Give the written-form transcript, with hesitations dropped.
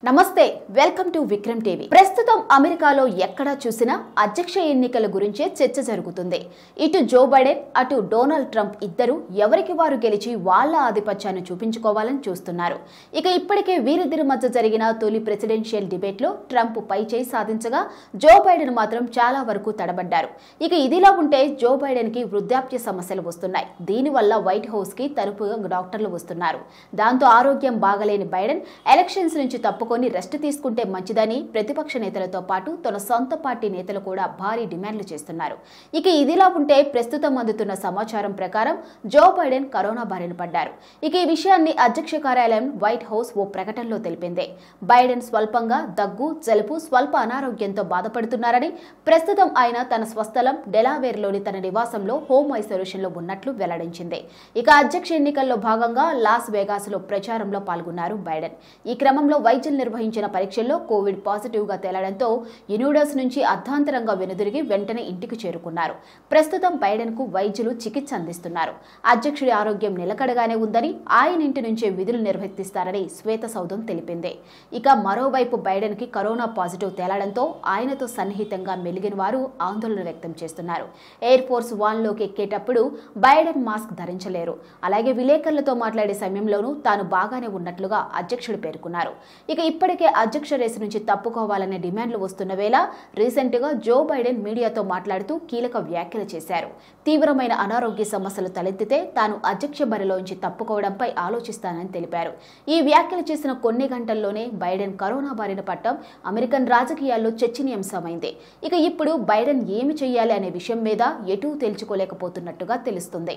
నమస్తే welcome to Vikram TV. ప్రస్తుతం అమెరికాలో ఎక్కడా చూసినా అధ్యక్ష ఎన్నికల గురించే చర్చ జరుగుతుంది. ఇటు జో బైడెన్ అటు డొనాల్డ్ ట్రంప్ ఇద్దరు ఎవరికి వారు గెలిచి వాళ్ళ ఆధిపత్యాన్ని చూపించుకోవాలని చూస్తున్నారు. ఇక ఇప్పటికే వీరిద్దరి మధ్య జరిగిన తొలి ప్రెసిడెన్షియల్ డిబేట్ లో ట్రంప్ పై చేయి సాధించగా జో బైడెన్ మాత్రం చాలా వరకు తడబడ్డారు. ఇక ఇదిలా ఉంటే జో బైడెన్ కి వృద్ధాప్య సమస్యలు వస్తున్నాయి. దీనివల్ల వైట్ హౌస్ కి తరపుగా డాక్టర్లు వస్తున్నారు. దాంతో ఆరోగ్యం బాగలేని బైడెన్ ఎలక్షన్స్ నుంచి తప్పుకొని రెస్ట్ తీసుకుంటే మంచిదని ప్రతిపక్ష నేతలతో పాటు తన సొంత పార్టీ నేతలు కూడా భారీ డిమాండ్లు చేస్తున్నారు. ఇక ఇదిలా ఉంటే ప్రస్తుతం అందుతున్న సమాచారం ప్రకారం జో బైడెన్ కరోనా బారిన పడ్డారు. ఇక ఈ విషయాన్ని అధ్యక్ష కార్యాలయం వైట్ హౌస్ ఓ ప్రకటనలో తెలిపింది. బైడెన్ స్వల్పంగా దగ్గు, జలుబు, స్వల్ప అనారోగ్యంతో బాధపడుతున్నారని, ప్రస్తుతం ఆయన తన స్వస్థలం డెలావేర్లోని తన నివాసంలో హోమ్ ఐసోలేషన్ లో ఉన్నట్లు వెల్లడించింది. ఇక అధ్యక్ష ఎన్నికల్లో భాగంగా లాస్ వేగాస్ లో ప్రచారంలో పాల్గొన్నారు బైడెన్. ఈ క్రమంలో వైద్యులు నిర్వహించిన పరీక్షల్లో కోవిడ్ పాజిటివ్ గా తేలడంతో యూనివర్స్ నుంచి అర్ధాంతరంగా వెనుదిరిగి వెంటనే ఇంటికి చేరుకున్నారు. ప్రస్తుతం బైడెన్ కు వైద్యులు చికిత్స అందిస్తున్నారు. అధ్యక్షుడి ఆరోగ్యం నిలకడగానే ఉందని, ఆయన ఇంటి నుంచే విధులు నిర్వర్తిస్తారని శ్వేత సౌధం తెలిపింది. ఇక మరోవైపు బైడెన్ కి కరోనా పాజిటివ్ తేలడంతో ఆయనతో సన్నిహితంగా మెలిగిన వారు ఆందోళన వ్యక్తం చేస్తున్నారు. ఎయిర్ ఫోర్స్ వన్ లోకి ఎక్కేటప్పుడు బైడెన్ మాస్క్ ధరించలేరు. అలాగే విలేకరులతో మాట్లాడే సమయంలోనూ తాను బాగానే ఉన్నట్లుగా అధ్యక్షుడు పేర్కొన్నారు. ఇక ఇప్పటికే అధ్యక్ష రేసు నుంచి తప్పుకోవాలనే డిమాండ్లు వస్తున్న వేళ రీసెంట్ గా జో బైడెన్ మీడియాతో మాట్లాడుతూ కీలక వ్యాఖ్యలు చేశారు. తీవ్రమైన అనారోగ్య సమస్యలు తలెత్తితే తాను అధ్యక్ష బరిలోంచి తప్పుకోవడంపై ఆలోచిస్తానని తెలిపారు. ఈ వ్యాఖ్యలు చేసిన కొన్ని గంటల్లోనే బైడెన్ కరోనా బారిన పడటం అమెరికన్ రాజకీయాల్లో చర్చనీయాంశమైంది. ఇక ఇప్పుడు బైడెన్ ఏమి చేయాలి అనే విషయం మీద ఎటూ తేల్చుకోలేకపోతున్నట్టుగా తెలుస్తుంది.